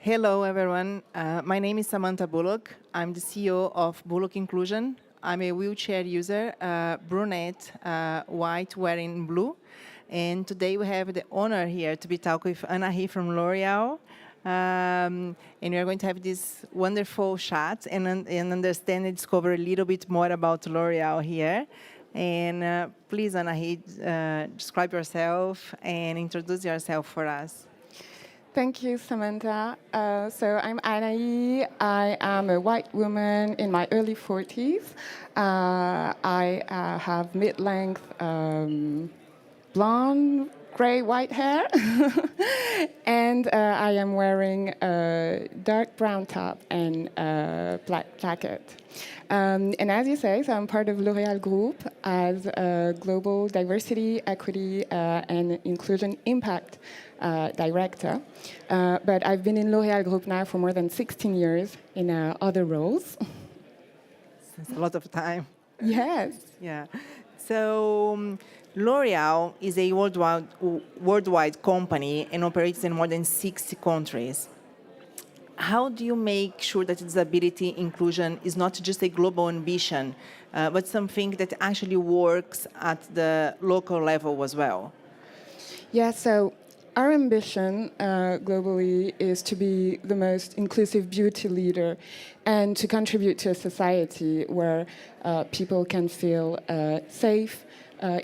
Hello, everyone. My name is Samantha Bullock. I'm the CEO of Bullock Inclusion. I'm a wheelchair user, brunette, white, wearing blue. And today we have the honor here to be talking with Anahi from L'Oreal. And we are going to have this wonderful chat and understand and discover a little bit more about L'Oreal here. And please, Anahi, describe yourself and introduce yourself for us. Thank you, Samantha. So I'm Anaï. I am a white woman in my early 40s. I have mid-length blonde, gray, white hair. And I am wearing a dark brown top and a black jacket. And as you say, so I'm part of L'Oréal Group as a global diversity, equity, and inclusion impact director. But I've been in L'Oréal Group now for more than 16 years in other roles. It's a lot of time. Yes. Yeah. So L'Oréal is a worldwide company and operates in more than 60 countries. How do you make sure that disability inclusion is not just a global ambition, but something that actually works at the local level as well? Yeah, so our ambition globally is to be the most inclusive beauty leader and to contribute to a society where people can feel safe,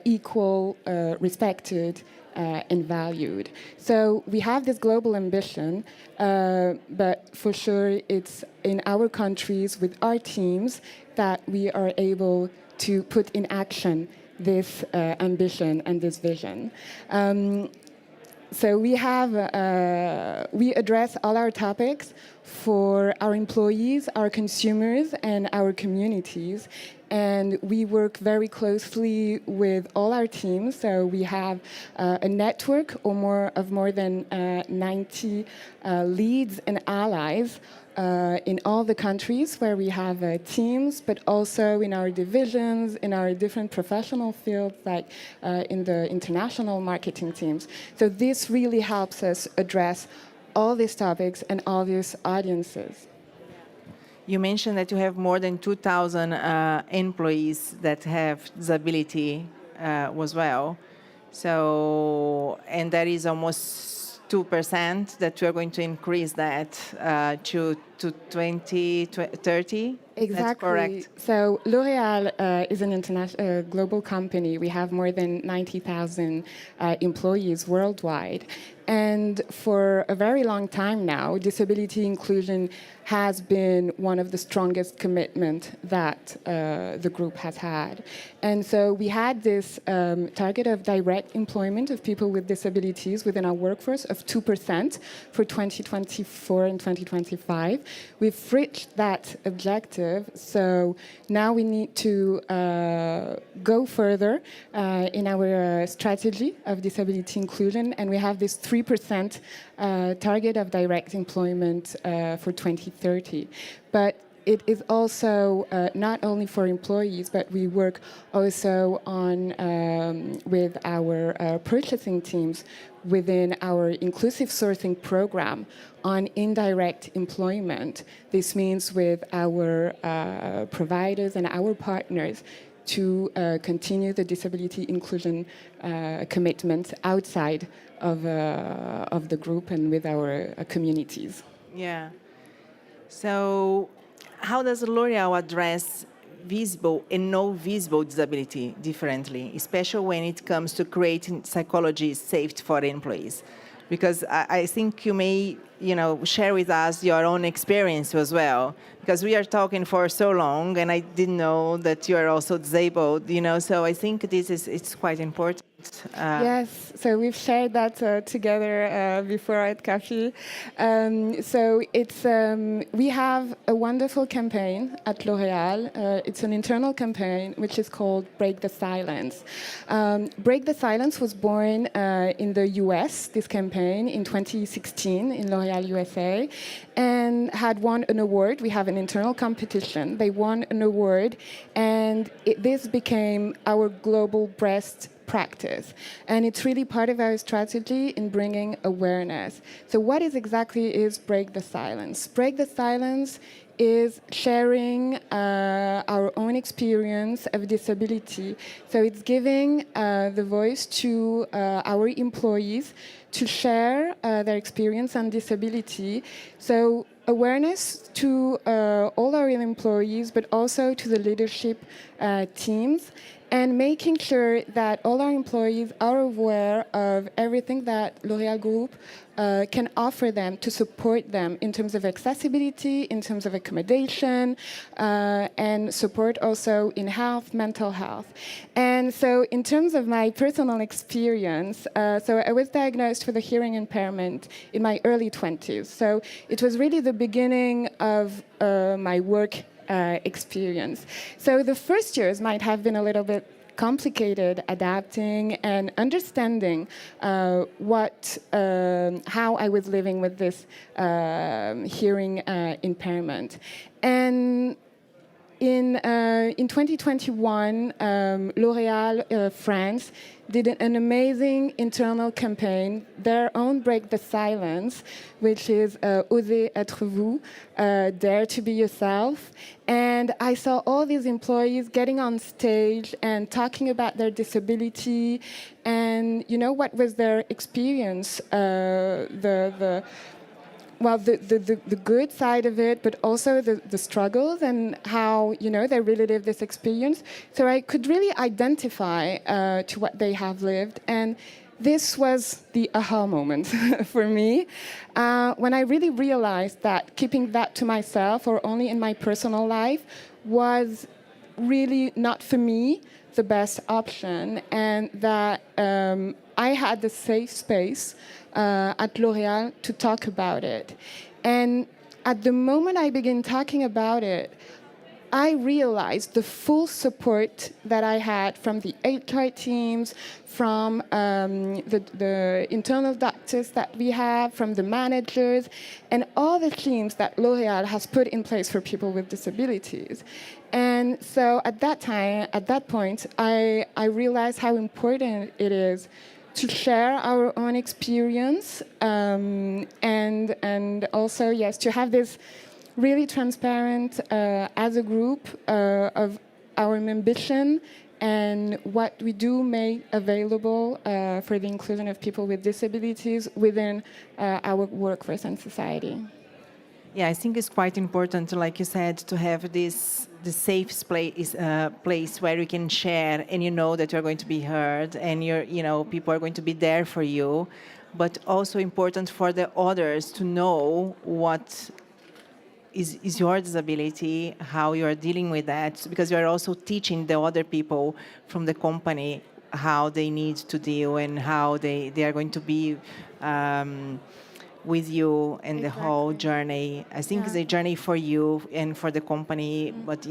equal, respected, and valued. So we have this global ambition, but for sure it's in our countries with our teams that we are able to put in action this ambition and this vision. So we address all our topics for our employees, our consumers, and our communities. And we work very closely with all our teams. So we have a network of more than 90 leads and allies in all the countries where we have teams, but also in our divisions, in our different professional fields, like in the international marketing teams. So this really helps us address all these topics and all these audiences. You mentioned that you have more than 2,000 employees that have disability as well. So, and that is almost 2% that we are going to increase that to 2030. Exactly. That's correct. So L'Oréal is an international, global company. We have more than 90,000 employees worldwide. And for a very long time now, disability inclusion has been one of the strongest commitments that the group has had. And so we had this target of direct employment of people with disabilities within our workforce of 2% for 2024 and 2025. We've reached that objective, so now we need to go further in our strategy of disability inclusion, and we have this 3% target of direct employment for 2030. But it is also not only for employees, but we work also on with our purchasing teams within our inclusive sourcing program on indirect employment. This means with our providers and our partners to continue the disability inclusion commitments outside of the group and with our communities. Yeah. So how does L'Oréal address visible and no visible disability differently, especially when it comes to creating psychology safety for employees? Because I think you may, share with us your own experience as well. Because we are talking for so long, and I didn't know that you are also disabled. So I think it's quite important. Yes, so we've shared that together before at Coffee. So it's we have a wonderful campaign at L'Oréal. It's an internal campaign which is called Break the Silence. Break the Silence was born in the US, this campaign, in 2016 in L'Oréal USA, and had won an award. We have an internal competition. They won an award, and this became our global practice. And it's really part of our strategy in bringing awareness. So what is Break the Silence? Break the Silence is sharing our own experience of disability. So it's giving the voice to our employees to share their experience on disability. So awareness to all our employees, but also to the leadership teams, and making sure that all our employees are aware of everything that L'Oréal Group can offer them to support them in terms of accessibility, in terms of accommodation, and support also in health, mental health. And so in terms of my personal experience, so I was diagnosed with a hearing impairment in my early 20s. So it was really the beginning of my work experience. So the first years might have been a little bit complicated, adapting and understanding how I was living with this hearing impairment. And in 2021, L'Oréal France did an amazing internal campaign, their own Break the Silence, which is Osez être vous, Dare to be yourself. And I saw all these employees getting on stage and talking about their disability and, you know, what was their experience, the good side of it, but also the struggles and how, you know, they really live this experience. So I could really identify to what they have lived. And this was the aha moment for me when I really realized that keeping that to myself or only in my personal life was really not for me the best option, and that I had the safe space at L'Oréal to talk about it. And at the moment I began talking about it, I realized the full support that I had from the HR teams, from the internal doctors that we have, from the managers, and all the teams that L'Oréal has put in place for people with disabilities. And so at that point, I realized how important it is to share our own experience and also, yes, to have this really transparent as a group of our ambition and what we do make available for the inclusion of people with disabilities within our workforce and society. Yeah, I think it's quite important, like you said, to have the safe place where you can share, and you know that you're going to be heard, and people are going to be there for you. But also important for the others to know what is your disability, how you are dealing with that, because you are also teaching the other people from the company how they need to deal and how they are going to be with you in the whole journey. I think it's a journey for you and for the company, but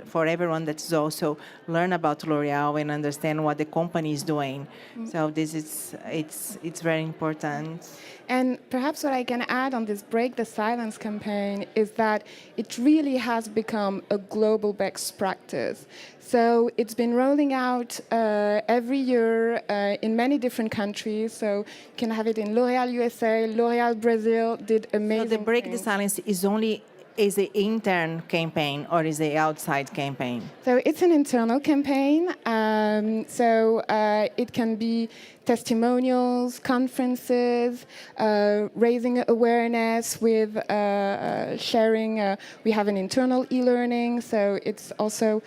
for everyone that's also learn about L'Oréal and understand what the company is doing. So this is it's very important. And perhaps what I can add on this Break the Silence campaign is that it really has become a global best practice. So it's been rolling out every year in many different countries. So you can have it in L'Oréal USA, L'Oréal Brazil did amazing So the Break things. the Silence is an intern campaign or is an outside campaign? So it's an internal campaign. It can be testimonials, conferences, raising awareness with sharing. We have an internal e-learning, so it's also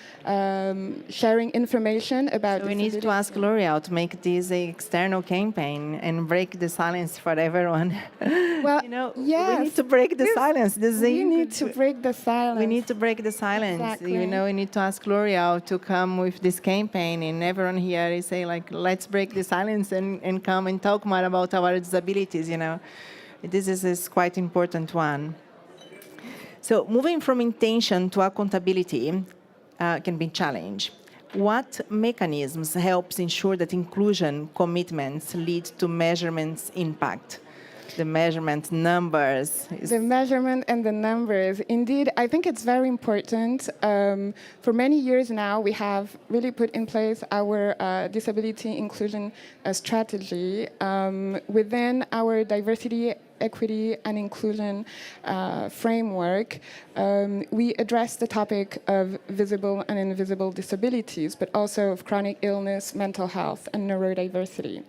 sharing information about. So we need to ask L'Oréal to make this an external campaign and break the silence for everyone. Well, yes, we need to break the silence. We need to break the silence. We need to break the silence. Exactly. We need to ask L'Oréal to come with this campaign, and everyone here is say like, let's break the silence and come and talk more about our disabilities. This is quite important one. So moving from intention to accountability can be a challenge. What mechanisms helps ensure that inclusion commitments lead to measurements impact? the measurement numbers. The measurement and the numbers. Indeed, I think it's very important. For many years now, we have really put in place our disability inclusion strategy within our diversity, equity, and inclusion framework. We address the topic of visible and invisible disabilities, but also of chronic illness, mental health, and neurodiversity.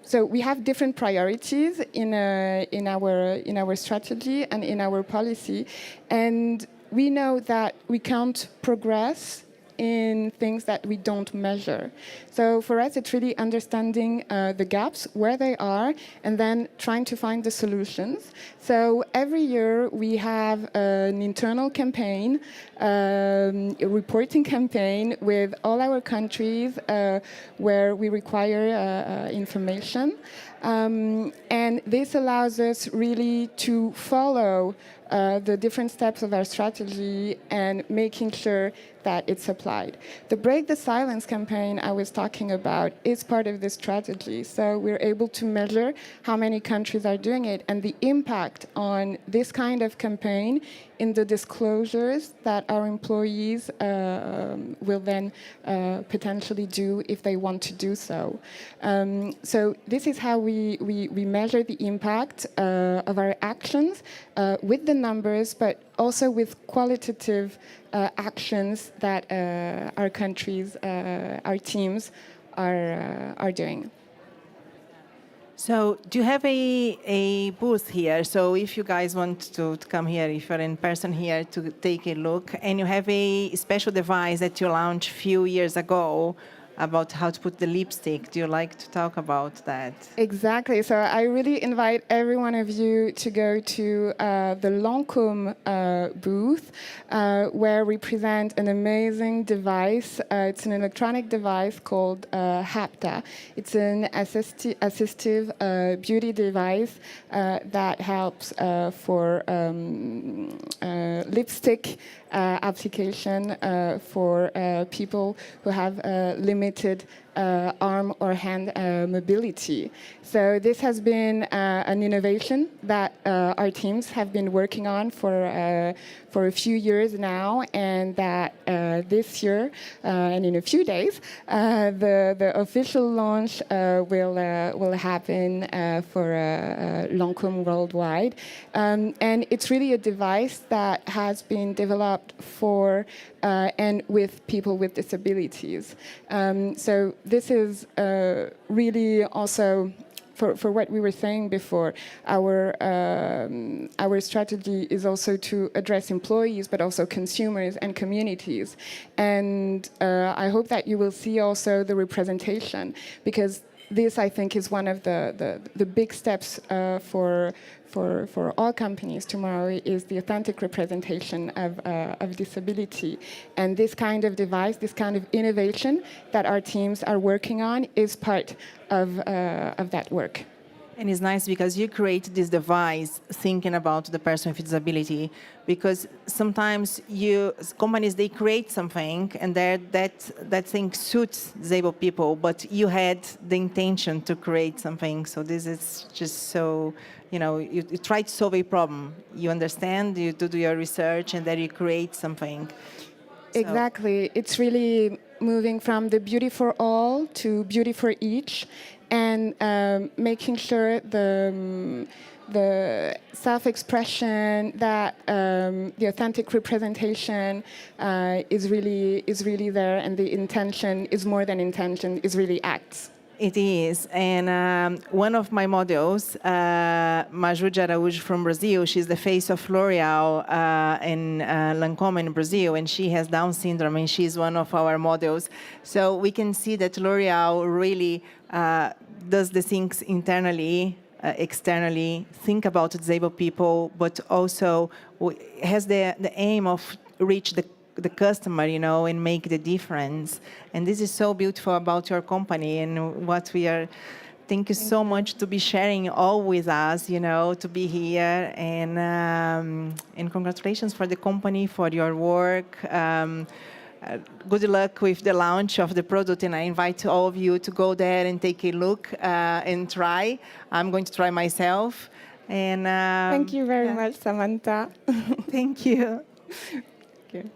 So we have different priorities in our strategy and in our policy, and we know that we can't progress in things that we don't measure. So for us, it's really understanding the gaps, where they are, and then trying to find the solutions. So every year we have an internal campaign, a reporting campaign with all our countries where we require information. And this allows us really to follow the different steps of our strategy and making sure that it's applied. The Break the Silence campaign I was talking about is part of this strategy. So we're able to measure how many countries are doing it and the impact on this kind of campaign in the disclosures that our employees will then potentially do if they want to do so. So this is how we measure the impact of our actions with the numbers, but also with qualitative actions that our countries, our teams are doing. So do you have a booth here? So if you guys want to come here, if you're in person here to take a look, and you have a special device that you launched a few years ago about how to put the lipstick. Do you like to talk about that? Exactly. So I really invite every one of you to go to the Lancôme booth, where we present an amazing device. It's an electronic device called HAPTA. It's an assistive beauty device that helps for lipstick application for people who have limited arm or hand mobility. So this has been an innovation that our teams have been working on for a few years now, and that this year and in a few days, the official launch will happen for Lancôme worldwide, and it's really a device that has been developed for and with people with disabilities. So this is really also for what we were saying before. Our strategy is also to address employees, but also consumers and communities. And I hope that you will see also the representation, because this, I think, is one of the big steps for all companies tomorrow, is the authentic representation of disability. And this kind of device, this kind of innovation that our teams are working on is part of that work. And it's nice because you create this device thinking about the person with disability, because sometimes companies, they create something and that thing suits disabled people, but you had the intention to create something. So this is just so, you try to solve a problem. You understand, you do your research, and then you create something. Exactly. It's really moving from the beauty for all to beauty for each, and making sure the self-expression, that the authentic representation is really there, and the intention is more than intention, is really acts. It is, and one of my models, Maju de Araújo from Brazil, she's the face of L'Oreal in Lancôme in Brazil, and she has Down syndrome, and she's one of our models. So we can see that L'Oreal really does the things internally, externally, think about disabled people, but also has the aim of reach the customer, and make the difference. And this is so beautiful about your company and what we are. Thank you so much to be sharing all with us, to be here, and congratulations for the company, for your work. good luck with the launch of the product, and I invite all of you to go there and take a look and try. I'm going to try myself. And Thank you very much, Samantha. thank you. Okay.